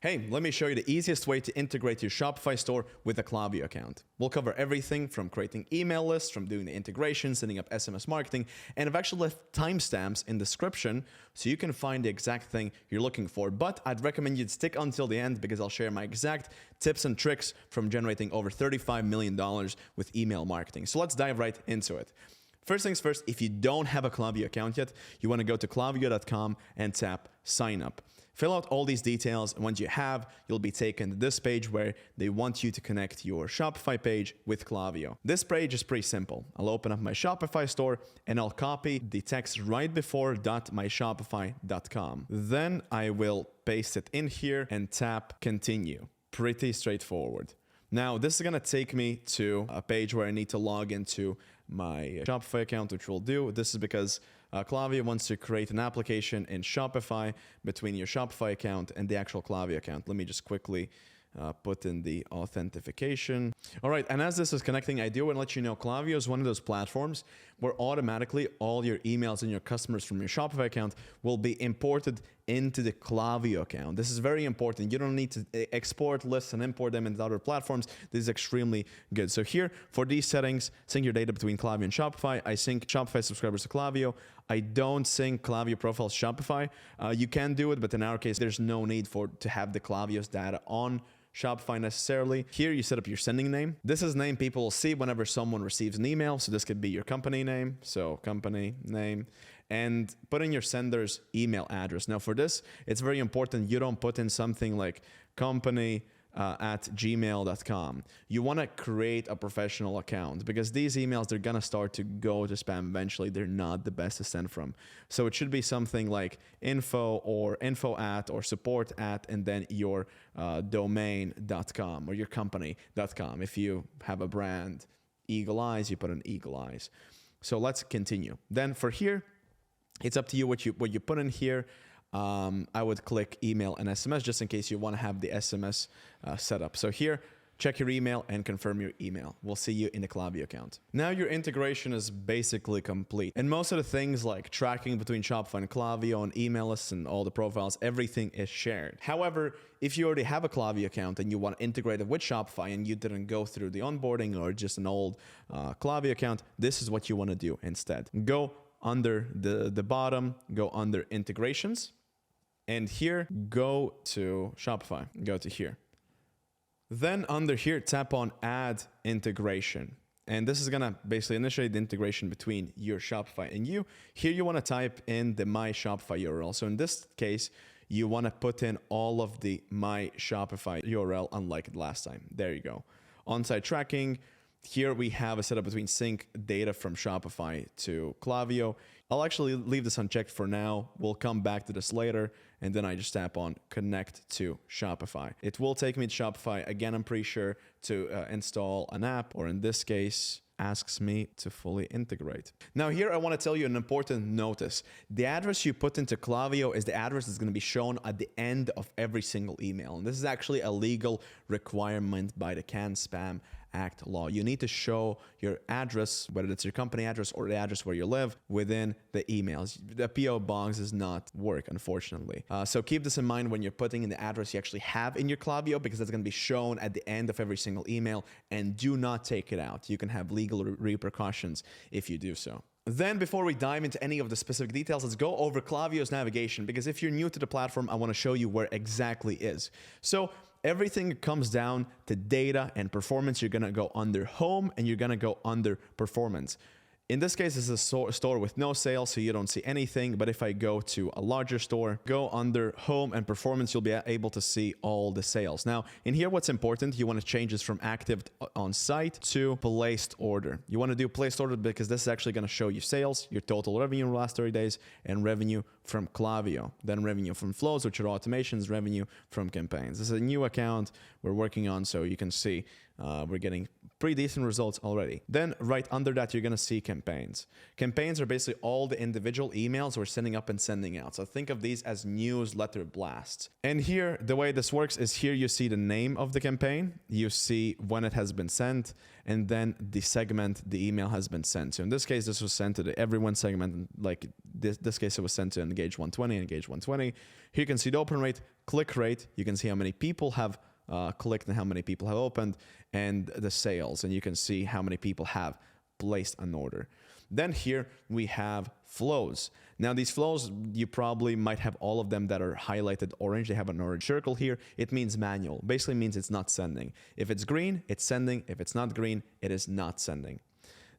Hey, let me show you the easiest way to integrate your Shopify store with a Klaviyo account. We'll cover everything from creating email lists, from doing the integration, setting up SMS marketing, and I've actually left timestamps in the description so you can find the exact thing you're looking for. But I'd recommend you stick until the end because I'll share my exact tips and tricks from generating over $35 million with email marketing. So let's dive right into it. First things first, if you don't have a Klaviyo account yet, you want to go to klaviyo.com and tap sign up. Fill out all these details, and once you have, you'll be taken to this page where they want you to connect your Shopify page with Klaviyo. This page is pretty simple. I'll open up my Shopify store and I'll copy the text right before .myshopify.com. Then I will paste it in here and tap continue. Pretty straightforward. Now, this is going to take me to a page where I need to log into my Shopify account, which we'll do. This is because Klaviyo wants to create an application in Shopify between your Shopify account and the actual Klaviyo account. Let me just quickly put in the authentication. All right, and as this is connecting, I do want to let you know Klaviyo is one of those platforms where automatically all your emails and your customers from your Shopify account will be imported into the Klaviyo account. This is very important. You don't need to export lists and import them into other platforms. This is extremely good. So here, for these settings, sync your data between Klaviyo and Shopify. I sync Shopify subscribers to Klaviyo. I don't sync Klaviyo profiles to Shopify. You can do it, but in our case, there's no need to have the Klaviyo's data on Shopify necessarily. Here you set up your sending name. This is name people will see whenever someone receives an email. So this could be your company name. So company name, and put in your sender's email address. Now for this, it's very important you don't put in something like company at gmail.com. You want to create a professional account because these emails, they're going to start to go to spam eventually. They're not the best to send from. So it should be something like info or info at or support at and then your domain.com or your company.com. If you have a brand, Eagle Eyes, you put in Eagle Eyes. So let's continue. Then for here, it's up to you what you put in here. I would click email and SMS just in case you want to have the SMS set up. So here, check your email and confirm your email. We'll see you in the Klaviyo account. Now your integration is basically complete. And most of the things like tracking between Shopify and Klaviyo and email lists and all the profiles, everything is shared. However, if you already have a Klaviyo account and you want to integrate it with Shopify and you didn't go through the onboarding or just an old Klaviyo account, this is what you want to do instead. Go under the bottom, go under integrations. And here, go to Shopify, go to here. Then under here, tap on add integration. And this is gonna basically initiate the integration between your Shopify and you. Here you wanna type in the My Shopify URL. So in this case, you wanna put in all of the My Shopify URL unlike last time. There you go. On-site tracking. Here we have a setup between sync data from Shopify to Klaviyo. I'll actually leave this unchecked for now. We'll come back to this later. And then I just tap on connect to Shopify. It will take me to Shopify. Again, I'm pretty sure to install an app, or in this case, asks me to fully integrate. Now here I want to tell you an important notice. The address you put into Klaviyo is the address that's going to be shown at the end of every single email. And this is actually a legal requirement by the Can Spam Act law. You need to show your address, whether it's your company address or the address where you live, within the emails. The PO box does not work, unfortunately. So keep this in mind when you're putting in the address you actually have in your Klaviyo, because that's going to be shown at the end of every single email, and do not take it out. You can have legal repercussions if you do so. Then before we dive into any of the specific details, let's go over Klaviyo's navigation, because if you're new to the platform, I want to show you where exactly is. So everything comes down to data and performance. You're going to go under home and you're going to go under performance. In this case, it's a store with no sales, so you don't see anything. But if I go to a larger store, go under home and performance, you'll be able to see all the sales. Now, in here, what's important, you want to change this from active on site to placed order. You want to do placed order because this is actually going to show you sales, your total revenue in the last 30 days, and revenue from Klaviyo. Then revenue from flows, which are automations, revenue from campaigns. This is a new account we're working on, so you can see we're getting pretty decent results already. Then right under that, you're going to see campaigns. Campaigns are basically all the individual emails we're sending up and sending out. So think of these as newsletter blasts. And here, the way this works is here you see the name of the campaign, you see when it has been sent, and then the segment the email has been sent to. In this case, this was sent to the everyone segment. Like this case, it was sent to engage 120, engage 120. Here you can see the open rate, click rate. You can see how many people have clicked and how many people have opened, and the sales. And you can see how many people have placed an order. Then here we have flows. Now these flows, you probably might have all of them that are highlighted orange. They have an orange circle here. It means manual. Basically means it's not sending. If it's green, it's sending. If it's not green, it is not sending.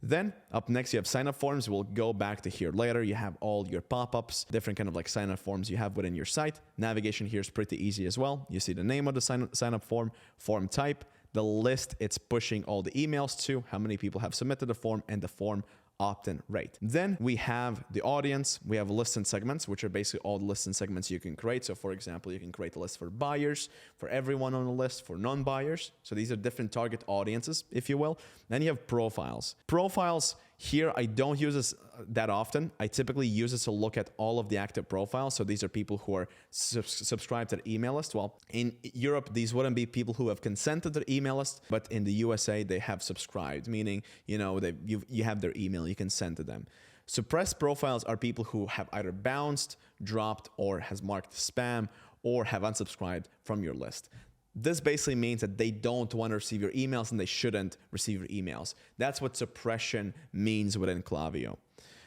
Then up next, you have sign-up forms. We'll go back to here later. You have all your pop-ups, different kind of like sign-up forms you have within your site. Navigation here is pretty easy as well. You see the name of the sign-up form, form type, the list it's pushing all the emails to, how many people have submitted the form, and the form opt-in rate. Then we have the audience. We have lists and segments, which are basically all the lists and segments you can create. So for example, you can create a list for buyers, for everyone on the list, for non-buyers. So these are different target audiences, if you will. Then you have profiles. Profiles here, I don't use this that often. I typically use this to look at all of the active profiles. So these are people who are subscribed to the email list. Well, in Europe, these wouldn't be people who have consented to the email list, but in the USA, they have subscribed, meaning, you know, you have their email, you can send to them. Suppressed profiles are people who have either bounced, dropped, or has marked spam, or have unsubscribed from your list. This basically means that they don't want to receive your emails and they shouldn't receive your emails. That's what suppression means within Klaviyo.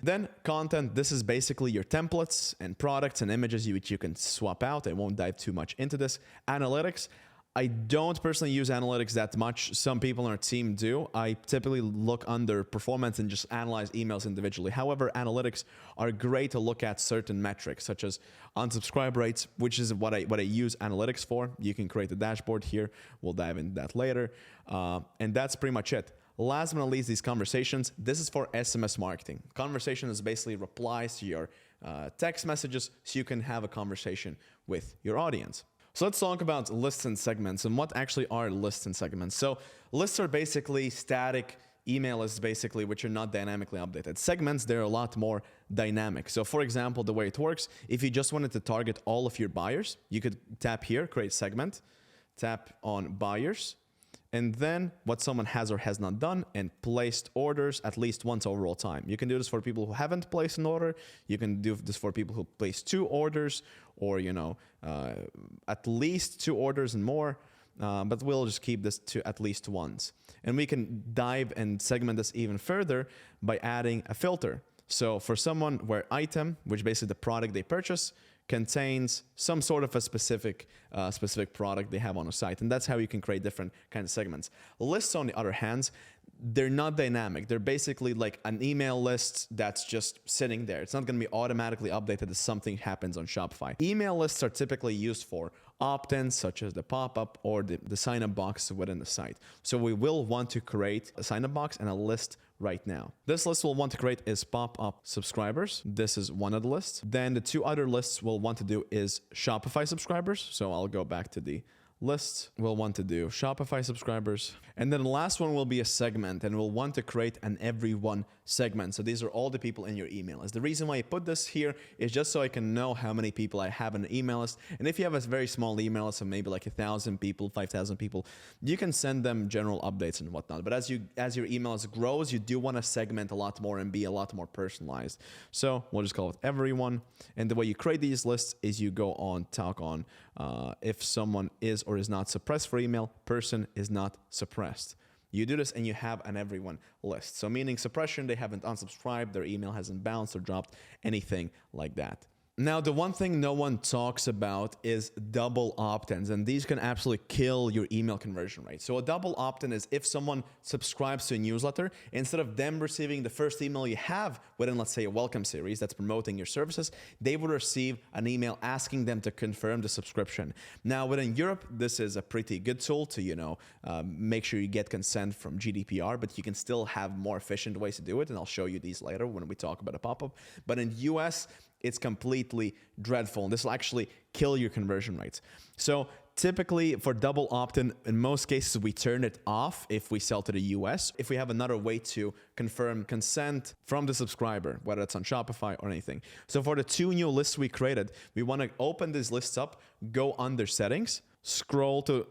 Then content, this is basically your templates and products and images which you can swap out. I won't dive too much into this. Analytics, I don't personally use analytics that much. Some people on our team do. I typically look under performance and just analyze emails individually. However, analytics are great to look at certain metrics, such as unsubscribe rates, which is what I use analytics for. You can create a dashboard here. We'll dive into that later. And that's pretty much it. Last but not least, these conversations. This is for SMS marketing. Conversation is basically replies to your text messages so you can have a conversation with your audience. So let's talk about lists and segments and what actually are lists and segments. So lists are basically static email lists, basically, which are not dynamically updated. Segments, they're a lot more dynamic. So for example, the way it works, if you just wanted to target all of your buyers, you could tap here, create segment, tap on buyers, and then what someone has or has not done and placed orders at least once overall time. You can do this for people who haven't placed an order. You can do this for people who placed 2 orders or, you know, at least 2 orders and more. But we'll just keep this to at least once. And we can dive and segment this even further by adding a filter. So for someone where item, which basically the product they purchase, contains some sort of a specific product they have on a site. And that's how you can create different kinds of segments. Lists, on the other hand, they're not dynamic. They're basically like an email list that's just sitting there. It's not going to be automatically updated as something happens on Shopify. Email lists are typically used for opt-ins, such as the pop-up or the sign-up box within the site. So we will want to create a sign-up box and a list right now. This list we'll want to create is pop-up subscribers. This is one of the lists. Then the 2 other lists we'll want to do is Shopify subscribers. So I'll go back to the lists. We'll want to do Shopify subscribers. And then the last one will be a segment, and we'll want to create an everyone segment. So these are all the people in your email list. The reason why I put this here is just so I can know how many people I have in the email list. And if you have a very small email list of maybe like 1,000 people, 5,000 people, you can send them general updates and whatnot. But as your email list grows, you do want to segment a lot more and be a lot more personalized. So we'll just call it everyone. And the way you create these lists is you go on, talk on if someone is or is not suppressed for email, person is not suppressed. You do this and you have an everyone list. So meaning suppression, they haven't unsubscribed, their email hasn't bounced or dropped, anything like that. Now, the one thing no one talks about is double opt-ins, and these can absolutely kill your email conversion rate. So a double opt-in is if someone subscribes to a newsletter, instead of them receiving the first email you have within, let's say, a welcome series that's promoting your services, they will receive an email asking them to confirm the subscription. Now, within Europe, this is a pretty good tool to, make sure you get consent from GDPR, but you can still have more efficient ways to do it, and I'll show you these later when we talk about a pop-up. But in the US, it's completely dreadful. And this will actually kill your conversion rates. So typically for double opt-in, in most cases, we turn it off if we sell to the US. If we have another way to confirm consent from the subscriber, whether it's on Shopify or anything. So for the 2 new lists we created, we want to open these lists up, go under settings, scroll to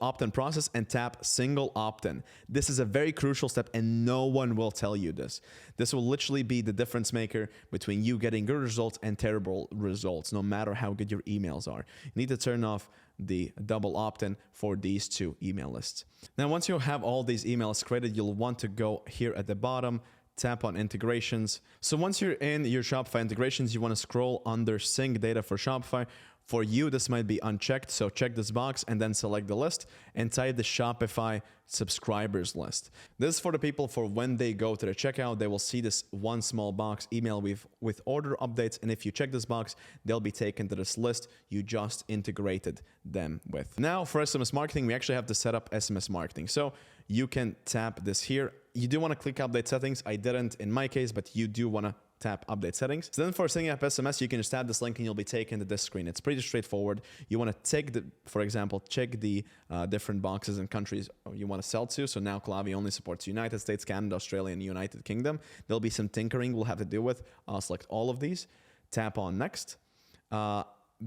opt-in process and tap single opt-in. This is a very crucial step and no one will tell you this. This will literally be the difference maker between you getting good results and terrible results, no matter how good your emails are. You need to turn off the double opt-in for these two email lists. Now, once you have all these emails created, you'll want to go here at the bottom, tap on integrations. So once you're in your Shopify integrations, you want to scroll under sync data for Shopify. For you, this might be unchecked, so check this box and then select the list and type the Shopify subscribers list. This is for the people for when they go to the checkout, they will see this one small box email with order updates, and if you check this box, they'll be taken to this list you just integrated them with. Now for SMS marketing, we actually have to set up SMS marketing. So you can tap this here. You do want to click update settings. I didn't in my case, but you do want to tap update settings. So then for setting up SMS, you can just tap this link and you'll be taken to this screen. It's pretty straightforward. You want to take for example, check the different boxes and countries you want to sell to. So now Klaviyo only supports United States, Canada, Australia, and United Kingdom. There'll be some tinkering we'll have to deal with. I'll select all of these, tap on next.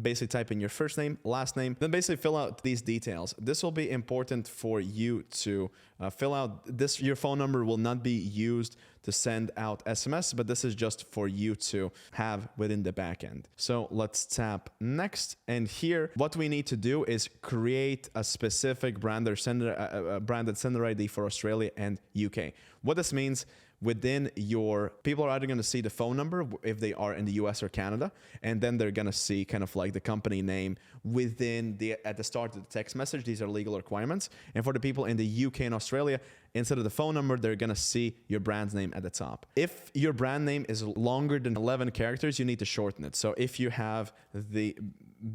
Basically type in your first name, last name, then basically fill out these details. This will be important for you to fill out. Your phone number will not be used to send out SMS, but this is just for you to have within the backend. So let's tap next. And here, what we need to do is create a specific branded sender ID for Australia and UK. What this means, within your, people are either going to see the phone number if they are in the US or Canada, and then they're going to see kind of like the company name at the start of the text message. These are legal requirements. And for the people in the UK and Australia, instead of the phone number, they're going to see your brand's name at the top. If your brand name is longer than 11 characters, you need to shorten it. So if you have the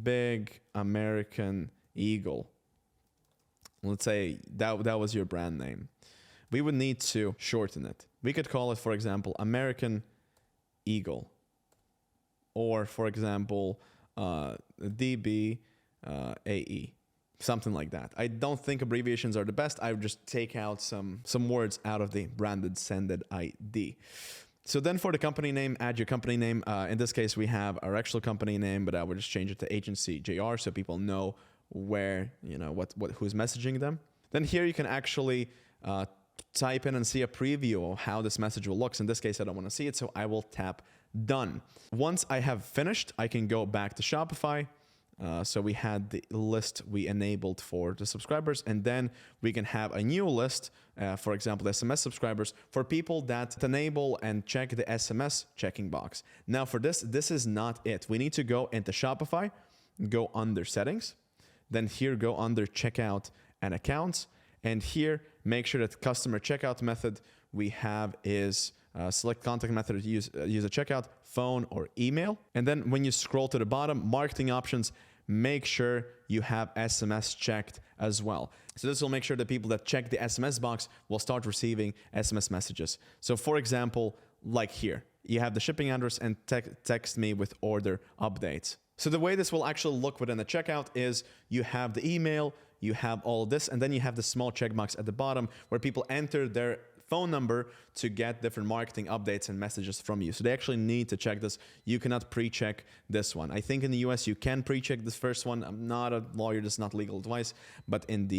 Big American Eagle, let's say that was your brand name, we would need to shorten it. We could call it, for example, American Eagle, or for example, DBAE, something like that. I don't think abbreviations are the best. I would just take out some words out of the branded sended ID. So then for the company name, add your company name. In this case, we have our actual company name, but I would just change it to Agency JR so people know where, who's messaging them. Then here you can actually type in and see a preview of how this message will look. So in this case, I don't want to see it, so I will tap done. Once I have finished, I can go back to Shopify. So we had the list we enabled for the subscribers, and then we can have a new list, for example, the SMS subscribers, for people that enable and check the SMS checking box. Now for this is not it. We need to go into Shopify, go under settings, then here go under checkout and accounts, and here make sure that customer checkout method we have is select contact method to use a checkout, phone or email. And then when you scroll to the bottom, marketing options, make sure you have SMS checked as well. So this will make sure that people that check the SMS box will start receiving SMS messages. So for example, like here, you have the shipping address and text me with order updates. So the way this will actually look within the checkout is you have the email, you have all of this, and then you have the small checkbox at the bottom where people enter their phone number to get different marketing updates and messages from you. So they actually need to check this. You cannot pre-check this one. I think in the US you can pre-check this first one. I'm not a lawyer, this is not legal advice, but in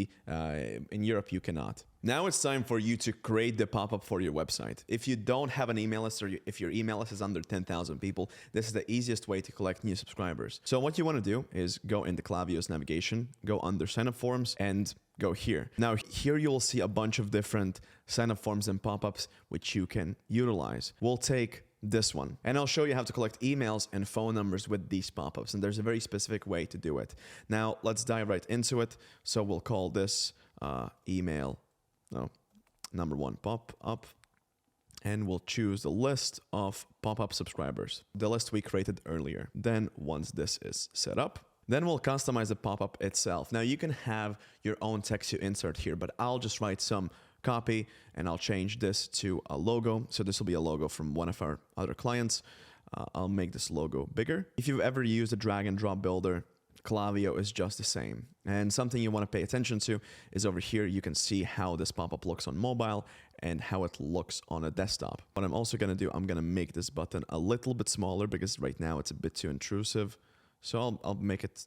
Europe you cannot. Now it's time for you to create the pop-up for your website. If you don't have an email list, or if your email list is under 10,000 people, this is the easiest way to collect new subscribers. So what you want to do is go into Klaviyo's navigation, go under sign up forms, and go here. Now here you'll see a bunch of different sign up forms and pop-ups which you can utilize. We'll take this one, and I'll show you how to collect emails and phone numbers with these pop-ups, and there's a very specific way to do it. Now let's dive right into it. So we'll call this number one pop-up, and we'll choose the list of pop-up subscribers, the list we created earlier. Then once this is set up, then we'll customize the pop-up itself. Now you can have your own text you insert here, but I'll just write some copy and I'll change this to a logo. So this will be a logo from one of our other clients. I'll make this logo bigger. If you've ever used a drag and drop builder, Klaviyo is just the same. And something you want to pay attention to is over here, you can see how this pop-up looks on mobile and how it looks on a desktop. What I'm also going to do, I'm going to make this button a little bit smaller because right now it's a bit too intrusive. So I'll make it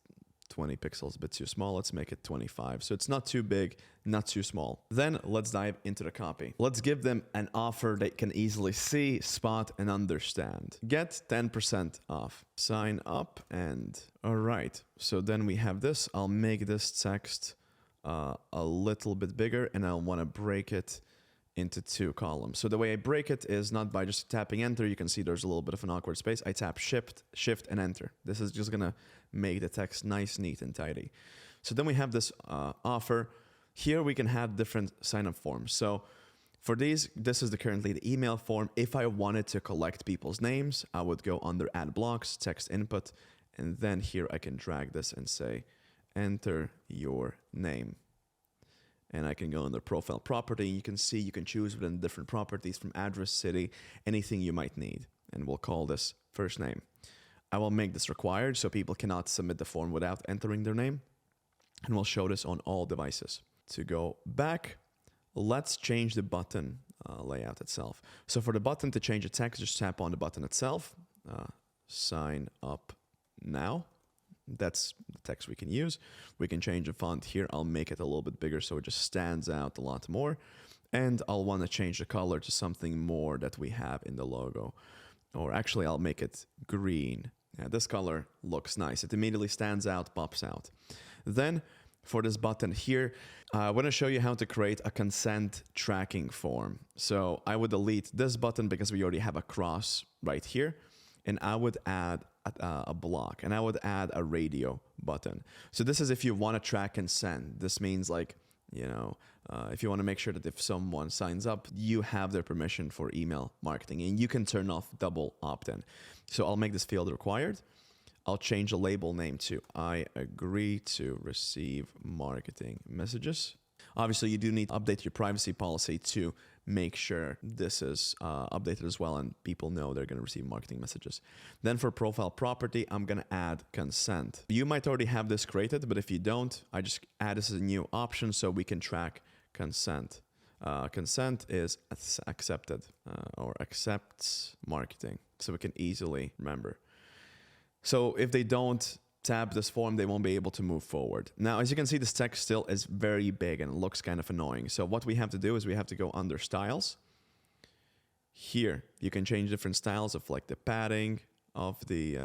20 pixels, a bit too small. Let's make it 25. So it's not too big, not too small. Then let's dive into the copy. Let's give them an offer they can easily see, spot, and understand. Get 10% off. Sign up and all right. So then we have this. I'll make this text a little bit bigger and I'll want to break it into 2 columns. So the way I break it is not by just tapping enter. You can see there's a little bit of an awkward space. I tap shift, and enter. This is just gonna make the text nice, neat, and tidy. So then we have this offer. Here we can have different sign-up forms. So for these, this is currently the email form. If I wanted to collect people's names, I would go under add blocks, text input, and then here I can drag this and say, enter your name. And I can go under profile property. You can see you can choose within different properties from address, city, anything you might need. And we'll call this first name. I will make this required so people cannot submit the form without entering their name. And we'll show this on all devices. To go back, let's change the button layout itself. So for the button to change the text, just tap on the button itself. Sign up now. That's the text we can use. We can change the font here. I'll make it a little bit bigger so it just stands out a lot more. And I'll want to change the color to something more that we have in the logo. Or actually, I'll make it green. Yeah, this color looks nice. It immediately stands out, pops out. Then for this button here, I want to show you how to create a consent tracking form. So I would delete this button because we already have a cross right here. And I would add a block, and I would add a radio button. So this is if you want to track and send. This means like, if you want to make sure that if someone signs up, you have their permission for email marketing, and you can turn off double opt-in. So I'll make this field required. I'll change the label name to I agree to receive marketing messages. Obviously, you do need to update your privacy policy to make sure this is updated as well and people know they're going to receive marketing messages. Then for profile property, I'm going to add consent. You might already have this created, but if you don't, I just add this as a new option so we can track consent. Consent is accepted or accepts marketing, so we can easily remember. So if they don't tap this form, they won't be able to move forward. Now, as you can see, this text still is very big and it looks kind of annoying. So what we have to do is we have to go under styles. Here, you can change different styles of like the padding of the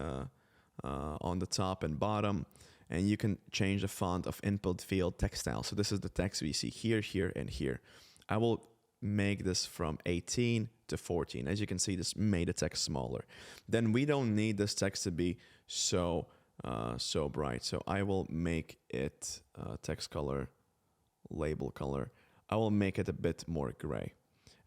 on the top and bottom, and you can change the font of input field text style. So this is the text we see here, here, and here. I will make this from 18 to 14. As you can see, this made the text smaller. Then we don't need this text to be so bright. So I will make it text color, label color. I will make it a bit more gray.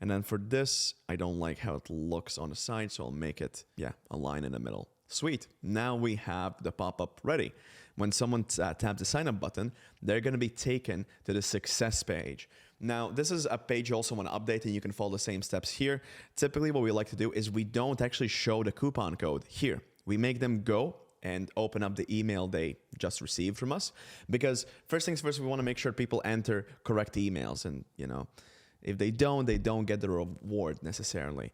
And then for this, I don't like how it looks on the side, so I'll make it, a line in the middle. Sweet. Now we have the pop-up ready. When someone taps the sign up button, they're going to be taken to the success page. Now, this is a page you also want to update, and you can follow the same steps here. Typically, what we like to do is we don't actually show the coupon code here. We make them go and open up the email they just received from us. Because first things first, we want to make sure people enter correct emails. And, if they don't get the reward necessarily.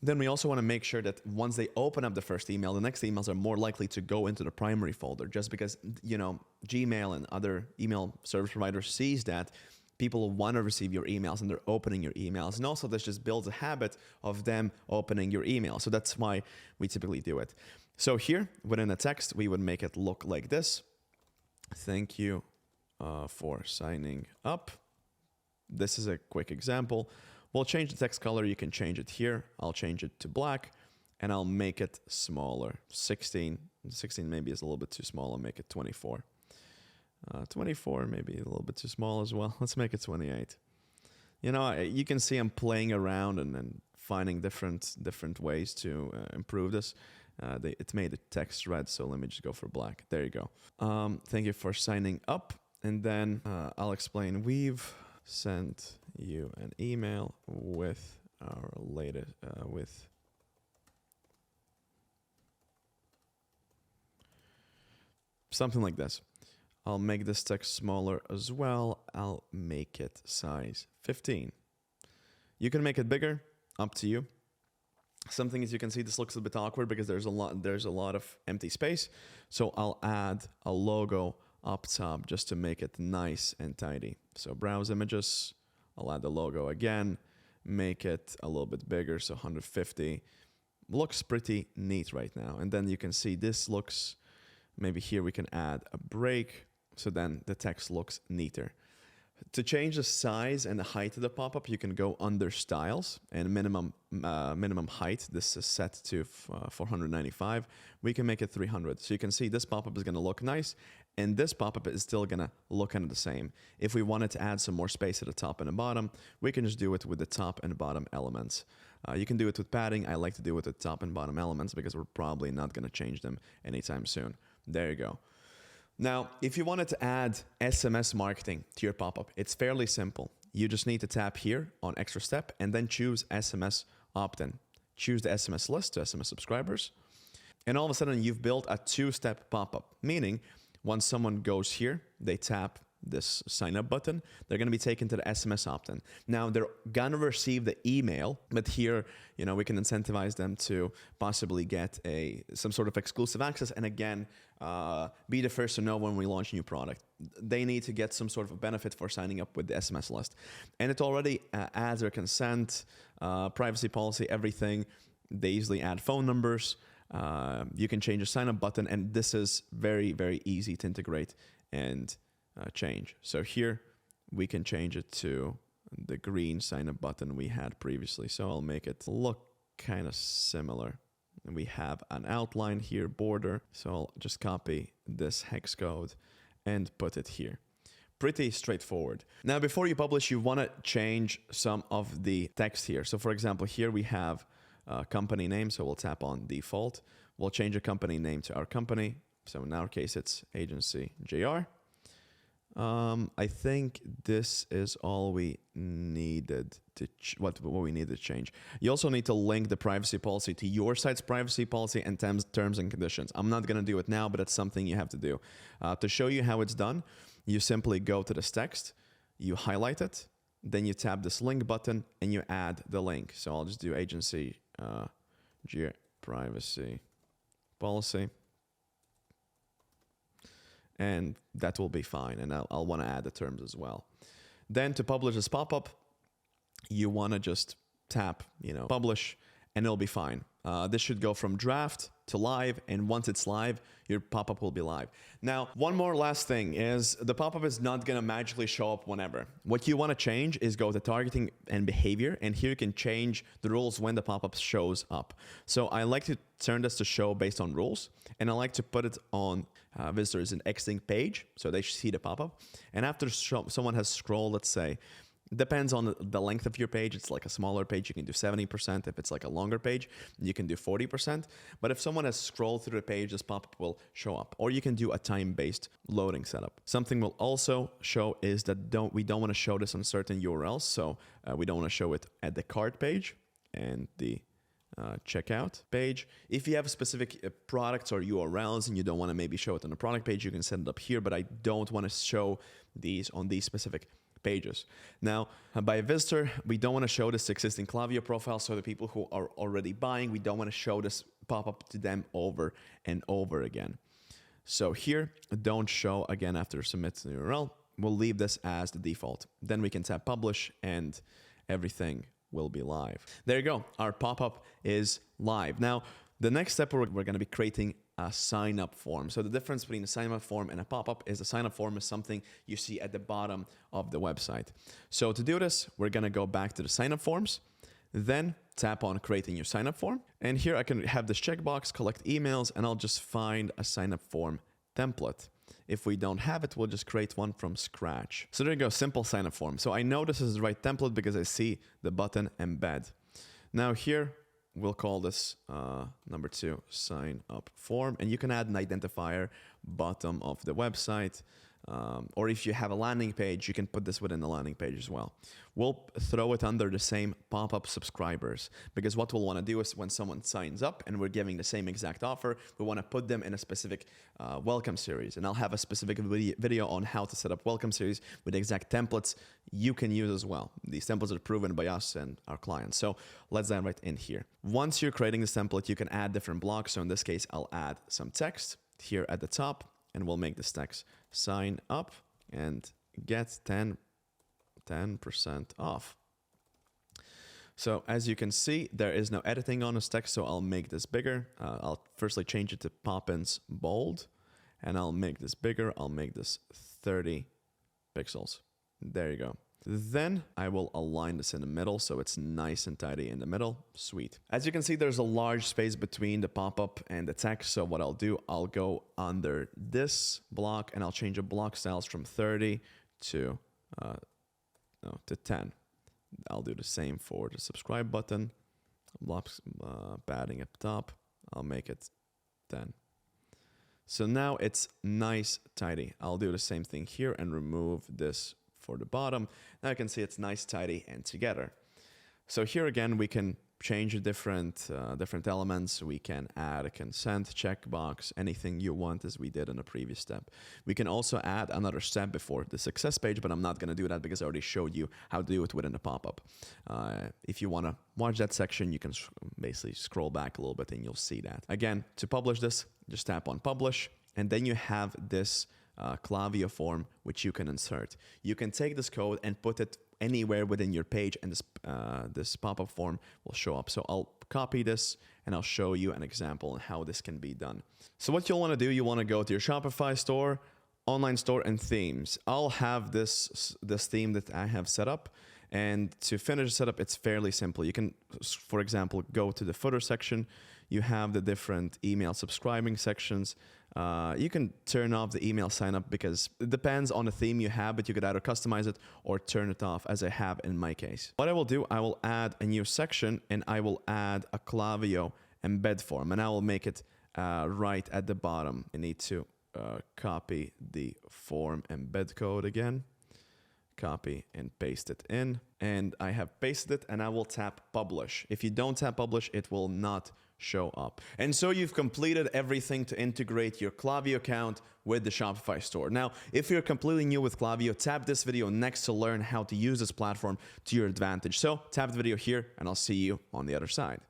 Then we also want to make sure that once they open up the first email, the next emails are more likely to go into the primary folder, just because, Gmail and other email service providers sees that people want to receive your emails and they're opening your emails. And also this just builds a habit of them opening your email. So that's why we typically do it. So here within the text, we would make it look like this. Thank you for signing up. This is a quick example. We'll change the text color. You can change it here. I'll change it to black and I'll make it smaller. 16 maybe is a little bit too small. I'll make it 24. 24 maybe a little bit too small as well. Let's make it 28. You can see I'm playing around and finding different ways to improve this. It made the text red, so let me just go for black. There you go. Thank you for signing up. And then I'll explain. We've sent you an email with our latest, with something like this. I'll make this text smaller as well. I'll make it size 15. You can make it bigger, up to you. Something as you can see, this looks a bit awkward because there's a lot of empty space. So I'll add a logo up top just to make it nice and tidy. So browse images, I'll add the logo again, make it a little bit bigger, so 150. Looks pretty neat right now. And then you can see this looks, maybe here we can add a break, so then the text looks neater. To change the size and the height of the pop-up, you can go under styles and minimum height. This is set to 495. We can make it 300. So you can see this pop-up is going to look nice, and this pop-up is still going to look kind of the same. If we wanted to add some more space at the top and the bottom, we can just do it with the top and bottom elements. You can do it with padding. I like to do it with top and bottom elements because we're probably not going to change them anytime soon. There you go. Now, if you wanted to add SMS marketing to your pop-up, it's fairly simple. You just need to tap here on extra step and then choose SMS opt-in. Choose the SMS list to SMS subscribers. And all of a sudden you've built a two-step pop-up, meaning once someone goes here, they tap this sign up button, they're going to be taken to the SMS opt-in. Now they're going to receive the email, but here, we can incentivize them to possibly get some sort of exclusive access. And again, be the first to know when we launch a new product. They need to get some sort of a benefit for signing up with the SMS list. And it already adds their consent, privacy policy, everything. They easily add phone numbers. You can change the sign up button, and this is very, very easy to integrate and change. So here we can change it to the green sign up button we had previously. So I'll make it look kind of similar. And we have an outline here, border. So I'll just copy this hex code and put it here. Pretty straightforward. Now, before you publish, you want to change some of the text here. So for example, here we have a company name. So we'll tap on default. We'll change a company name to our company. So in our case, it's Agency JR. I think this is all we needed to what we need to change. You also need to link the privacy policy to your site's privacy policy and terms and conditions. I'm not going to do it now, but it's something you have to do. To show you how it's done, you simply go to this text, you highlight it, then you tap this link button and you add the link. So I'll just do Agency privacy policy. And that will be fine. And I'll want to add the terms as well. Then to publish this pop-up, you want to just tap, publish, and it'll be fine. This should go from draft to live, and once it's live, your pop-up will be live. Now, one more last thing is the pop-up is not going to magically show up whenever. What you want to change is go to targeting and behavior, and here you can change the rules when the pop-up shows up. So I like to turn this to show based on rules, and I like to put it on visitors in exiting page, so they see the pop-up. And after someone has scrolled, let's say, depends on the length of your page. It's like a smaller page, you can do 70%. If it's like a longer page, you can do 40%. But if someone has scrolled through the page, this pop-up will show up. Or you can do a time-based loading setup. Something we'll also show is that we don't want to show this on certain URLs. So we don't want to show it at the cart page and the checkout page. If you have specific products or URLs and you don't want to maybe show it on the product page, you can set it up here, but I don't want to show these on these specific pages. Now, by a visitor, we don't want to show this existing Klaviyo profile, so the people who are already buying, we don't want to show this pop-up to them over and over again. So here, don't show again after submit the URL. We'll leave this as the default. Then we can tap publish and everything will be live. There you go. Our pop-up is live. Now, the next step, we're going to be creating a sign-up form. So the difference between a sign-up form and a pop-up is a sign-up form is something you see at the bottom of the website. So to do this, we're going to go back to the sign-up forms, then tap on creating your sign-up form. And here I can have this checkbox, collect emails, and I'll just find a sign-up form template. If we don't have it, we'll just create one from scratch. So there you go, simple sign-up form. So I know this is the right template because I see the button embed. Now here, we'll call this number 2 sign up form, and you can add an identifier bottom of the website, or if you have a landing page, you can put this within the landing page as well. We'll throw it under the same pop-up subscribers, because what we'll want to do is when someone signs up and we're giving the same exact offer, we want to put them in a specific welcome series, and I'll have a specific video on how to set up welcome series with exact templates you can use as well. These templates are proven by us and our clients. So let's dive right in here. Once you're creating this template, you can add different blocks. So in this case, I'll add some text here at the top. and we'll make this text sign up and get 10% off. So as you can see, there is no editing on this text, so I'll make this bigger. I'll firstly change it to Poppins bold, and I'll make this bigger. I'll make this 30 pixels. There you go. Then I will align this in the middle so it's nice and tidy in the middle. Sweet. As you can see, there's a large space between the pop-up and the text. So what I'll do, I'll go under this block and I'll change the block styles from 30 to 10. I'll do the same for the subscribe button. Blocks padding up top. I'll make it 10. So now it's nice, tidy. I'll do the same thing here and remove this for the bottom. Now you can see it's nice, tidy, and together. So here again, we can change the different elements. We can add a consent checkbox, anything you want, as we did in the previous step. We can also add another step before the success page, but I'm not going to do that because I already showed you how to do it within the pop-up. If you want to watch that section, you can basically scroll back a little bit and you'll see that. Again, to publish this, just tap on publish, and then you have this Klaviyo form which you can insert. You can take this code and put it anywhere within your page, and this pop-up form will show up. So I'll copy this and I'll show you an example on how this can be done. So what you'll want to do, you want to go to your Shopify store, online store, and themes. I'll have this theme that I have set up, and to finish the setup, it's fairly simple. You can, for example, go to the footer section. You have the different email subscribing sections. You can turn off the email sign up because it depends on the theme you have, but you could either customize it or turn it off, as I have in my case. What I will do, I will add a new section and I will add a Klaviyo embed form, and I will make it right at the bottom. I need to copy the form embed code again, copy and paste it in, and I have pasted it, and I will tap publish. If you don't tap publish, it will not show up. And so you've completed everything to integrate your Klaviyo account with the Shopify store. Now, if you're completely new with Klaviyo, tap this video next to learn how to use this platform to your advantage. So tap the video here, and I'll see you on the other side.